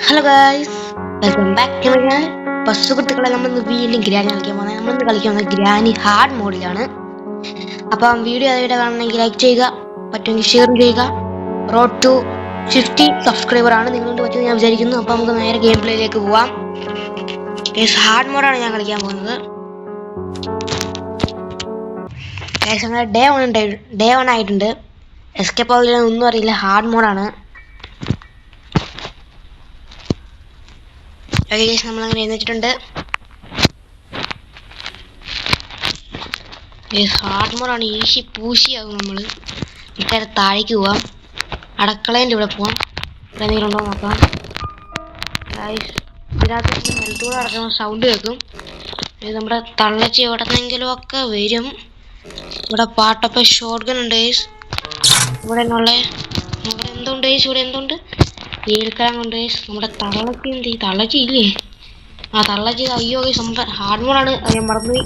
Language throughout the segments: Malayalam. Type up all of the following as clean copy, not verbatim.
Hello guys, welcome back to my channel. സുഹൃത്തുക്കളെ, നമ്മളിന്ന് വീണ്ടും ഗ്രാനി കളിക്കാൻ പോകുന്നത്. നമ്മളിന്ന് കളിക്കുന്നത് ഗ്രാനി ഹാർഡ് മോഡിലാണ്. അപ്പം വീഡിയോ ആദ്യമായിട്ട് കാണണമെങ്കിൽ ലൈക്ക് ചെയ്യുക, പറ്റുമെങ്കിൽ ഷെയർ ചെയ്യുക. റോഡ് ടു 50 സബ്സ്ക്രൈബർ ആണ് നിങ്ങളുകൊണ്ട് പറ്റുമെന്ന് ഞാൻ വിചാരിക്കുന്നു. അപ്പം നമുക്ക് നേരെ ഗെയിം പ്ലേയിലേക്ക് പോവാം. ഹാർഡ് മോഡാണ് ഞാൻ കളിക്കാൻ പോകുന്നത്. അങ്ങനെ ഡേ 1 ആയിട്ടുണ്ട്. എസ്കേപ്പ് ആവില്ല ഒന്നും അറിയില്ല. ഹാർഡ് മോഡാണ്. നമ്മളങ്ങനെ എഴുന്നേറ്റിട്ടുണ്ട്. ഹാർഡ് മോഡാണ്. ഈശി പൂശിയാകും. നമ്മൾ ഇക്കാരെ താഴേക്ക് പോവാം. അടുക്കളേൻ്റെ ഇവിടെ പോവാം. ഇവിടെ എന്തെങ്കിലും ഉണ്ടോ നോക്കാം. ഇതിനകത്ത് നിലത്തൂടെ നടക്കുന്ന സൗണ്ട് കേൾക്കും. ഇത് നമ്മുടെ തള്ളച്ചി എവിടെന്നെങ്കിലും ഒക്കെ വരും. ഇവിടെ പാട്ടൊക്കെ ഷോട്ട് ഗൺ ഉണ്ട്. ഇവിടെ എന്തുണ്ട്? ഇവിടെ എന്തുണ്ട്? ഏൽക്കാൻ കൊണ്ട് നമ്മുടെ തള്ളച്ചി എന്ത്? തള്ളച്ചി ഇല്ലേ? തള്ളച്ചി അയ്യോ നമ്മുടെ ഹാർഡ് മോഡാണ്. ഞാൻ മറന്നുപോയി.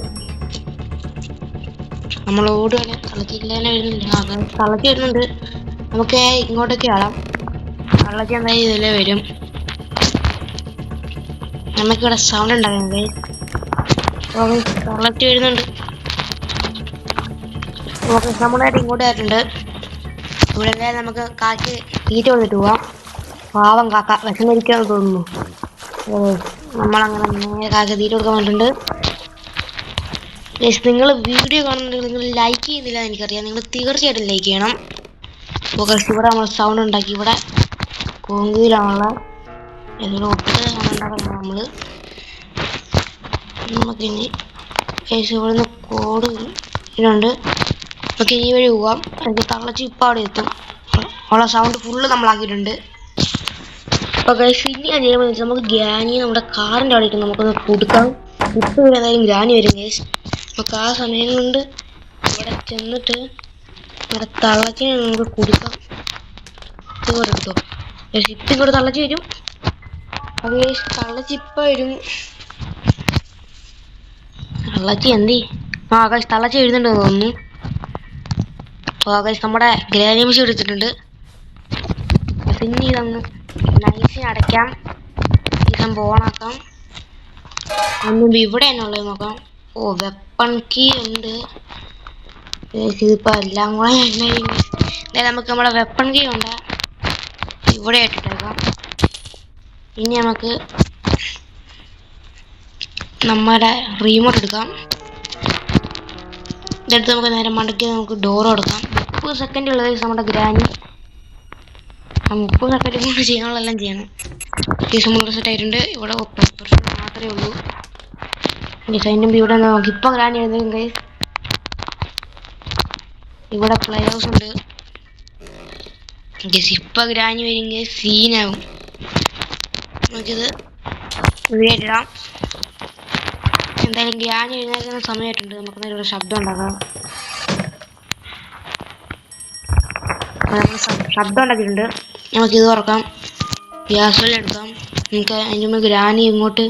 നമ്മൾ ഓടുകയാണ്. തള്ളച്ചി ഇല്ലാതെ വരുന്നില്ല. തള്ളച്ചി വരുന്നുണ്ട്. നമുക്ക് ഇങ്ങോട്ടേക്ക് ആടാം. തള്ളച്ചി എന്തായാലും ഇതിലേ വരും. നമുക്കിവിടെ സൗണ്ട് ഉണ്ടാകുന്നത്. തള്ളച്ചി വരുന്നുണ്ട്. നമ്മളായിട്ട് ഇങ്ങോട്ട് ആയിട്ടുണ്ട്. ഇവിടെ നമുക്ക് കാറ്റ് തീറ്റ വന്നിട്ട് പോവാം. പാവം കാക്ക വിശന്നിരിക്കാന്ന് തോന്നുന്നു. നമ്മളങ്ങനെ നേരെ കാക്ക തീറ്റ കൊടുക്കാൻ വന്നിട്ടുണ്ട്. നിങ്ങൾ വീഡിയോ കാണുന്നുണ്ടെങ്കിൽ നിങ്ങൾ ലൈക്ക് ചെയ്യുന്നില്ല എനിക്കറിയാം. നിങ്ങൾ തീർച്ചയായിട്ടും ലൈക്ക് ചെയ്യണം. ഇവിടെ നമ്മൾ സൗണ്ട് ഉണ്ടാക്കി. ഇവിടെ കോങ്കിയിലാണുള്ള ഇതിൽ ഒട്ടും സൗണ്ട് ഉണ്ടാക്കുന്നത്. നമുക്കിനി ഇവിടുന്ന് കോഡ് ഇതുണ്ട്. നമുക്ക് ഈ വഴി പോവാം. എനിക്ക് തള്ളച്ചി ഇപ്പം അവിടെ എത്തും. ഉള്ള സൗണ്ട് ഫുള്ള് നമ്മളാക്കിയിട്ടുണ്ട്. അപ്പോൾ ഗൈസ് ഇനി ഞാൻ ചെയ്യുമ്പോൾ നമുക്ക് ഗ്രാനി നമ്മുടെ കാറിൻ്റെ അവിടെ ഇട്ട് നമുക്കൊന്ന് കൊടുക്കാം. ഇപ്പോൾ ഇവിടെ ഏതായാലും ഗ്രാനി വരും ഗൈസ്. നമുക്ക് ആ സമയം കൊണ്ട് ഇവിടെ ചെന്നിട്ട് ഇവിടെ തള്ളച്ചിനെ നമുക്ക് കൊടുക്കാം. ഇതുപോലെ എടുത്തോ ഗൈസ്. ഇപ്പം ഇങ്ങോട്ട് തള്ളച്ചി വരും. അപ്പോൾ ഗൈസ് തള്ളച്ചി ഇപ്പം വരും. തള്ളച്ചി എന്തി? ഗൈസ് തള്ളച്ചി എഴുതുന്നുണ്ടെന്ന് തോന്നുന്നു. ഗൈസ് നമ്മുടെ ഗ്രാനി മിഷൻ എടുത്തിട്ടുണ്ട്. പിന്നെ ഇതൊന്ന് നൈസിന് അടയ്ക്കാം. ഈ സംഭവം ഓണാക്കാം. ഒന്നും ഇവിടെ തന്നെ ഉള്ളത് നോക്കാം. വെപ്പൺ കീ ഉണ്ട്. ഇതിപ്പോൾ എല്ലാം കൂടെ നമുക്ക് നമ്മുടെ വെപ്പൺ കീ ഉണ്ട്. ഇവിടെ ഇട്ടിട്ടേക്കാം. ഇനി നമുക്ക് നമ്മുടെ റീമോട്ട് എടുക്കാം. ഇതെടുത്ത് നമുക്ക് നേരെ മടക്കി നമുക്ക് ഡോർ കൊടുക്കാം. 30 സെക്കൻഡ് ഉള്ളത് നമ്മുടെ ഗ്രാനി. 30 സെക്കൻഡ് കൊണ്ട് ചെയ്യാനുള്ളതെല്ലാം ചെയ്യണം. നമ്മൾ സെറ്റ് ആയിട്ടുണ്ട്. ഇവിടെ മാത്രമേ ഉള്ളൂ. ഡിസൈനും ഇവിടെ നോക്കി ഇപ്പോൾ ഗ്രാനി എഴുതും ഗൈസ്. ഇവിടെ പ്ലേ ഹൗസ് ഉണ്ട് ഗൈസ്. ഇപ്പോൾ ഗ്രാനി വരുമെങ്കിൽ സീനാവും. നമുക്കിത് വീടിടാം. എന്തായാലും ഗ്രാനി എഴുന്നേൽക്കുന്ന സമയമായിട്ടുണ്ട്. നമുക്ക് നേരെ ശബ്ദം ഉണ്ടാക്കാം. ശബ്ദം ഉണ്ടാക്കിയിട്ടുണ്ട്. നമുക്കിത് തുറക്കാം. ഗ്യാസ് വെള്ളം എടുക്കാം. നമുക്ക് അതിന് മുമ്പ് ഗ്രാനി ഇങ്ങോട്ട്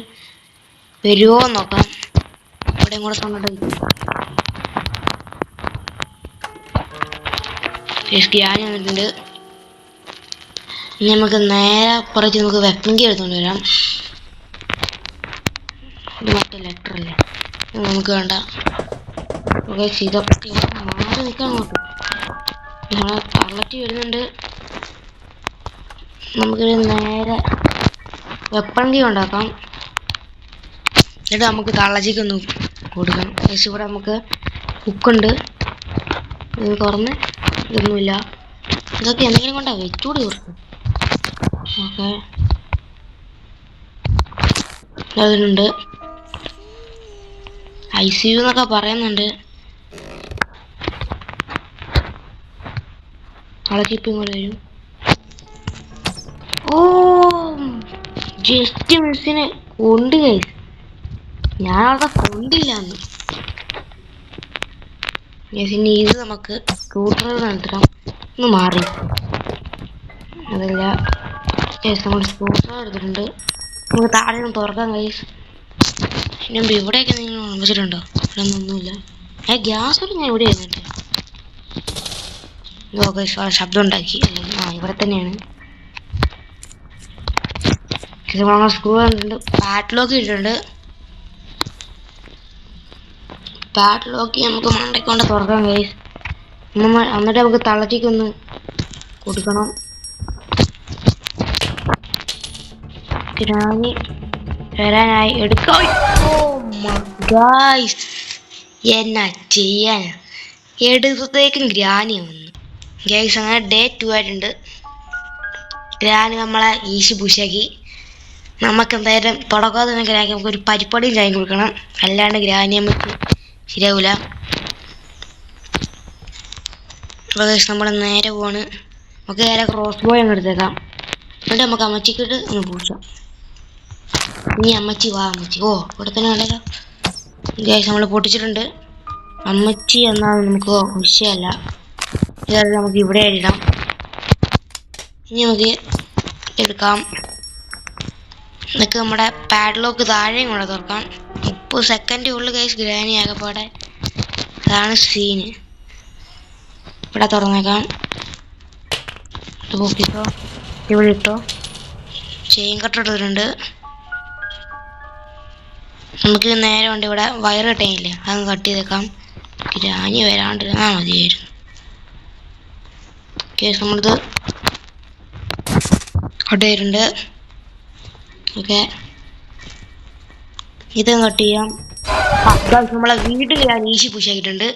വരുമോ നോക്കാം. ഇവിടെ ഇങ്ങോട്ട് സൗണ്ട് ഗ്രാനി വന്നിട്ടുണ്ട്. ഇനി നമുക്ക് നേരെ പുറത്ത് നമുക്ക് വെപ്പൺ കീ എടുത്തുകൊണ്ട് വരാം. ഇത് മറ്റേ ലെറ്റർ അല്ലേ, നമുക്ക് വേണ്ട. ഇതൊക്കെ മാറി നിൽക്കാൻ നോക്കും. നമ്മളെ തള്ളച്ചി വരുന്നുണ്ട്. നമുക്കിത് നേരെ വെപ്പൺ കീ ഉണ്ടാക്കാം. എന്നിട്ട് നമുക്ക് തള്ളച്ചിക്കൊന്ന് കൊടുക്കാം. ഇവിടെ നമുക്ക് കുക്കുണ്ട്. ഇത് തുറന്ന് ഇതൊന്നുമില്ല. ഇതൊക്കെ എന്തെങ്കിലും കൊണ്ടാ വെച്ചുകൂടി കൊടുക്കും. ഓക്കെ, അതിനുണ്ട്. ICU എന്നൊക്കെ പറയുന്നുണ്ട്. തള്ളച്ചിപ്പം ഇങ്ങോട്ട് വരും. ജസ്റ്റ് മിസ്സിന് കൊണ്ട് കഴിച്ചു. ഞാനവിടെ കൊണ്ടില്ലാന്ന്. ഇനി ഇത് നമുക്ക് സ്കൂട്ടർ നടത്താം. ഒന്ന് മാറി അതല്ല. നമ്മൾ സ്കൂട്ടർ എടുത്തിട്ടുണ്ട്. നമുക്ക് താഴെ നിന്ന് തുറക്കാം കഴിച്ചു. പിന്നെ ഇവിടെയൊക്കെ നിങ്ങൾ ഓർമ്മിച്ചിട്ടുണ്ടോ? ഇവിടെ ഒന്നുമില്ല. ഗ്യാസ് ഒരു ഞാൻ ഇവിടെ ആയിരുന്നിട്ട് ശബ്ദം ഉണ്ടാക്കി. ഇവിടെ തന്നെയാണ്. സ്ക്രൂ കണ്ടിട്ടുണ്ട്, പാഡ്ലോക്ക് ഇട്ടിട്ടുണ്ട്. പാഡ്ലോക്ക് നമുക്ക് മണ്ടയ്ക്കൊണ്ട് തുറക്കാം ഗൈസ്. എന്നിട്ട് നമുക്ക് തളച്ചിക്കൊന്ന് കൊടുക്കണം. ഗ്രാനി വരാനായി എടുക്കാം. എന്നാ ചെയ്യാൻ, എടുത്തത്തേക്കും ഗ്രാനി വന്നു ഗൈസ്. അങ്ങനെ ഡേ 2 ആയിട്ടുണ്ട്. ഗ്രാനി നമ്മളെ ഈശി പൂശാക്കി. നമുക്ക് എന്തായാലും തുടക്കാതെ തന്നെ ഗ്രാനി നമുക്കൊരു പരിപ്പടിയും ചായ കൊടുക്കണം, അല്ലാണ്ട് ഗ്രാനി നമുക്ക് ശരിയാവൂല. അപ്പോൾ ഗൈസ് നമ്മൾ നേരെ പോവാണ്. നമുക്ക് നേരെ ക്രോസ് ബോയ് അങ്ങ് എടുത്തേക്കാം. എന്നിട്ട് നമുക്ക് അമ്മച്ചിക്കിട്ട് ഒന്ന് പൂശാം. ഇനി അമ്മച്ചി വാ അമ്മച്ചി. ഓ ഇവിടെ തന്നെ ഉണ്ടല്ലോ ഗൈസ്, നമ്മൾ പൊട്ടിച്ചിട്ടുണ്ട്. അമ്മച്ചി എന്നാൽ നമുക്ക് വിഷയമല്ല, ഇതായത് നമുക്ക് ഇവിടെ ഇടാം. ഇനി നമുക്ക് എടുക്കാം. എന്നിട്ട് നമ്മുടെ പാഡ്ലോക്ക് താഴെയും കൂടെ തുറക്കാം. 30 സെക്കൻഡ് ഉള്ളു ഗൈസ് ഗ്രാനി ആകെപ്പാടെ. അതാണ് സീന്. ഇവിടെ തുറന്നേക്കാം. പൊക്കിട്ടോ, ഇവിടെ ഇട്ടോ. ചെയിൻ കട്ടർ ഇട്ടിട്ടുണ്ട്. നമുക്ക് നേരെ കൊണ്ട് ഇവിടെ വയറ് കെട്ടാനില്ലേ, അതങ്ങ് കട്ട് ചെയ്തേക്കാം. ഗ്രാനി വരാണ്ടിരുന്നാൽ മതിയായിരുന്നു. കേസ് നമ്മളിത് കട്ട് ചെയ്തിട്ടുണ്ട്. ഓക്കെ, ഇതും കട്ട് ചെയ്യാം. നമ്മളെ വീട്ടിൽ ഗ്രാനി ഈശി പൂശിയാക്കിയിട്ടുണ്ട്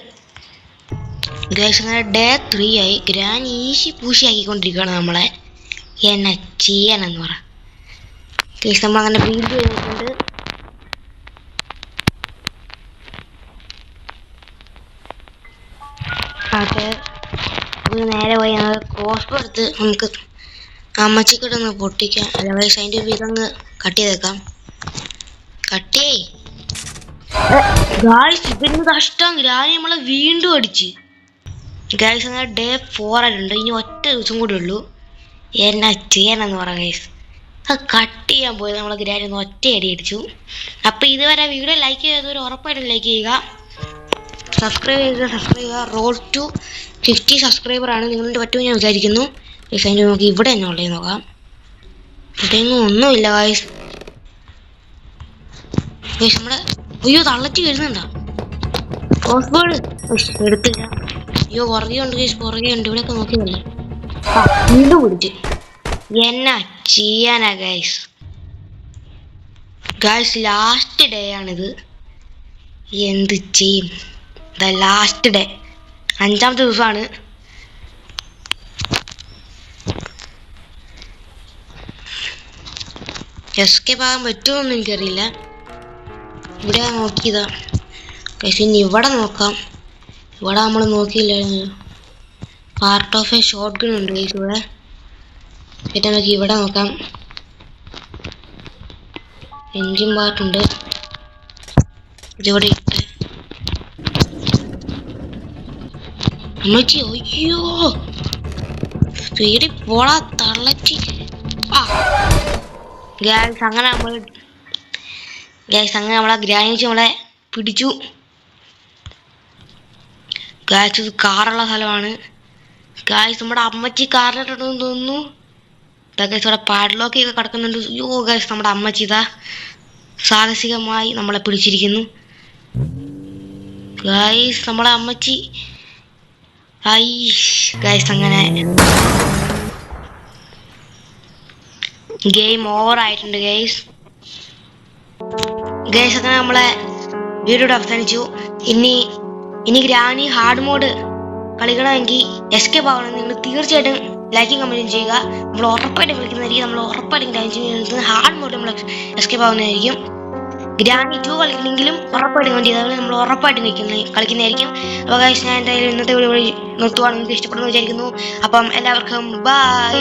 ഗൈസ്. അങ്ങനെ ഡേ 3 ആയി. ഗ്രാനി ഈശി പൂശിയാക്കിക്കൊണ്ടിരിക്കുകയാണ് നമ്മളെ. എന്നെ ചെയ്യാനെന്ന് പറ ഗൈസ്. നമ്മളങ്ങനെ ബിൽഡ് ചെയ്തിട്ടുണ്ട്. ഓക്കെ, നേരെ പോയി ഞങ്ങൾ ക്രോസ് ബോ എടുത്ത് നമുക്ക് അമ്മച്ചിക്കിട്ടൊന്ന് പൊട്ടിക്കാം. അല്ല ഗൈസ്, അതിൻ്റെ ഇതങ്ങ് കട്ട് ചെയ്തേക്കാം. കട്ട് ചെയ് ഗൈസ്. ഇതിന് കഷ്ടം, ഗ്രാനി നമ്മളെ വീണ്ടും അടിച്ച് ഗൈസ്. അങ്ങനെ ഡേ 4 ആയിട്ടുണ്ട്. ഇനി ഒറ്റ ദിവസം കൂടി ഉള്ളൂ. എന്നാ ചെയ്യാനെന്ന് പറ ഗൈസ്. അത് കട്ട് ചെയ്യാൻ പോയത് നമ്മളെ ഗ്രാനി ഒന്ന് ഒറ്റ അടി അടിച്ചു. അപ്പോൾ ഇതുവരെ വീഡിയോ ലൈക്ക് ചെയ്തവർ ഉറപ്പായിട്ടും ലൈക്ക് ചെയ്യുക, സബ്സ്ക്രൈബ് ചെയ്യുക. റോഡ് ടു 50 സബ്സ്ക്രൈബറാണ്. നിങ്ങളുടെ പറ്റുമെന്ന് ഞാൻ വിചാരിക്കുന്നു. ഗൈസ് അതിൻ്റെ നമുക്ക് ഇവിടെ തന്നെ ഉള്ളത് നോക്കാം. ഇവിടെയൊന്നും ഒന്നുമില്ല ഗൈസ്. ഗൈസ് നമ്മുടെ അയ്യോ തള്ളച്ച് വരുന്നുണ്ടോ ക്രോസ് ബോൾ എടുത്തില്ല. അയ്യോ പുറകെ ഉണ്ട് ഗൈസ്, പുറകെ ഉണ്ട്. ഇവിടെയൊക്കെ നോക്കിയതല്ലേ. വീണ്ടും പിടിച്ച്. എന്നാ ചെയ്യാനാ ഗൈസ്. ഗൈസ് ലാസ്റ്റ് ഡേ ആണിത്. എന്ത് ചെയ്യും, ദ ലാസ്റ്റ് ഡേ, 5ാമത്തെ ദിവസമാണ്. എസ്കേപ്പ് ആകാൻ പറ്റുമെന്നൊന്നും എനിക്കറിയില്ല. ഇവിടെ നോക്കിയതാ ഗൈസ്. ഇനി ഇവിടെ നോക്കാം. ഇവിടെ നമ്മൾ നോക്കിയില്ലായിരുന്നു. Part of a shotgun ഉണ്ട് ഗൈസ് ഇവിടെ. പിന്നെ നമുക്ക് ഇവിടെ നോക്കാം. എൻജിൻ പാർട്ടുണ്ട്. ഇതിവിടെ ഇട്ട് അമ്മച്ചി. അയ്യോ സ്പീഡിൽ പോളാ തള്ളച്ചി. ഗ്യാസ് അങ്ങനെ നമ്മളെ ഗ്രാനിച്ച് നമ്മളെ പിടിച്ചു ഗായ്സ്. ഇത് കാറുള്ള സ്ഥലമാണ് ഗായ്സ്. നമ്മുടെ അമ്മച്ചി കാറിലിട്ടുണ്ടെന്ന് തോന്നുന്നു. ഗായ്സ് ഇവിടെ പാഡ്ലോക്ക് ഒക്കെ കിടക്കുന്നുണ്ട്. അയ്യോ ഗായ്സ്, നമ്മുടെ അമ്മച്ചി ഇതാ സാഹസികമായി നമ്മളെ പിടിച്ചിരിക്കുന്നു ഗായ്സ്. നമ്മളെ അമ്മച്ചി ഗായ്സ് അങ്ങനെ ഗെയിം ഓവർ ആയിട്ടുണ്ട് ഗൈസ്. അങ്ങനെ നമ്മളെ വീഡിയോ അവസാനിച്ചു. ഇനി ഗ്രാനി ഹാർഡ് മോഡ് കളിക്കണമെങ്കിൽ എസ്കേപ്പ് ആവണം. നിങ്ങൾ തീർച്ചയായിട്ടും ലൈക്കും കമൻറ്റും ചെയ്യുക. നമ്മൾ ഉറപ്പായിട്ടും കളിക്കുന്നതായിരിക്കും. നമ്മൾ ഉറപ്പായിട്ടും ഗ്രാനി ഹാർഡ് മോഡ് നമ്മൾ എസ്കേപ്പ് ആവുന്നതായിരിക്കും. ഗ്രാനി 2 കളിക്കണമെങ്കിലും ഉറപ്പായിട്ടും കമൻറ്റ് ചെയ്താൽ നമ്മൾ ഉറപ്പായിട്ടും കളിക്കുന്നതായിരിക്കും. അപ്പോൾ ഗൈസ് ഞാൻ എന്തായാലും ഇന്നത്തെ വീഡിയോ നിർത്തുവാണ്. നിങ്ങൾക്ക് ഇഷ്ടപ്പെടുന്നു വിചാരിക്കുന്നു. അപ്പം എല്ലാവർക്കും ബൈ.